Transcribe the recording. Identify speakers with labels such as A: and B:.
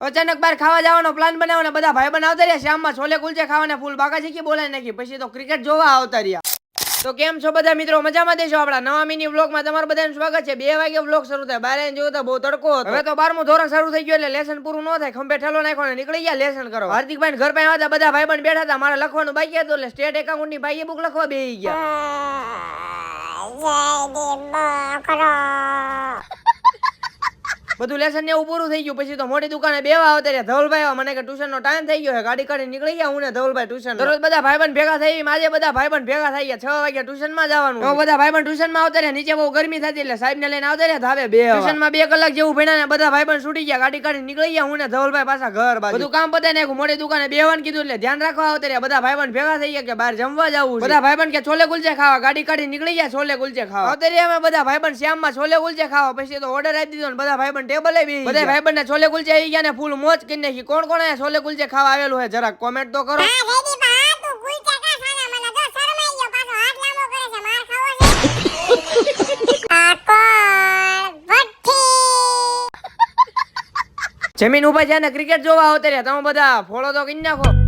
A: અચાનક બાર ખાવા જવાનો પ્લાન બનાવવાનો બધા ભાઈ બન આવતા રહ્યા શામમાં છોલે કુલચે ખાવાના ફૂલ બાકા છે કે બોલાય નાખી પછી તો ક્રિકેટ જોવા આવતા રહ્યા. તો કેમ છો બધા મિત્રો, મજામાં દેશો? આપણા નવા મિની વ્લોગમાં તમારું બધાનું સ્વાગત છે. 2 વાગે વ્લોગ શરૂ થાય, બારે જોયું તો બહુ તડકો હતો. હવે તો 12મું ધોરણ શરૂ થઈ ગયું એટલે લેસન પૂરું ન થાય, ખંભે ઠેલો નાખ્યો ને નીકળી ગયા લેસન કરો. હાર્દિકભાઈ ઘર પાસે આવ્યા બધા ભાઈ બન બેઠા હતા, મારે લખવાનું બાકી હતું એટલે સ્ટેટ એકાઉન્ટ ની ભાઈએ બુક લખવા બેહી ગયા. બધું લેસન ને એવું પૂરું થઈ ગયું પછી તો મોટી દુકાને બેવા આવતા રહ્યા. ધવલભાઈ મને કે ટ્યુશન નો ટાઈમ થઈ ગયો છે, ગાડી કાઢી નીકળી ગયા હું ને ધવલભાઈ ટ્યુશન. દરરોજ બધા ભાઈબંધ ભેગા થઈ, આજે બધા ભાઈબંધ ભેગા થઈ ગયા. 6 વાગે ટ્યુશન માં જવાનું. તો બધા ભાઈબંધ ટ્યુશન માં આવતા રહ્યા. નીચે બહુ ગરમી થતી એટલે સાહેબ ને લઈને આવતા રહ્યા ધાબે બે. ટ્યુશન માં 2 કલાક જેવું ભણ્યા ને બધા ભાઈબંધ છૂટી ગયા, ગાડી કાઢી નીકળી ગયા હું ને ધવલભાઈ પાછા ઘર બાજુ. બધું કામ પતાઈ નાખ્યું, મોટી દુકાને બેવાનું કીધું એટલે ધ્યાન રાખવા આવતા રહ્યા. બધા ભાઈબંધ ભેગા થઈ ગયા કે બહાર જમવા જવું. બધા ભાઈબંધ કે છોલે કુલચે ખાવા, ગાડી કાઢી નીકળી ગયા છોલે કુલચે ખાવા. આવતા રહ્યા અમે બધા ભાઈબંધ શ્યામમાં છોલે કુલચે ખાવા. પછી તો ઓર્ડર આપી દીધો ને બધા ભાઈબંધ ટેબલે બેસી. ભાઈબંધ ને છોલે કુલચે આવી ગયા ને ફૂલ મોજ કરી નાખી. કોણ કોણ અહીંયા છોલે કુલચે ખાવા આવેલું છે જરાક કોમેન્ટ તો કરો. જમીન ઉભા છે ને ક્રિકેટ જોવા આવતા રહ્યા. તમે બધા ફોલો તો કરી નાખો.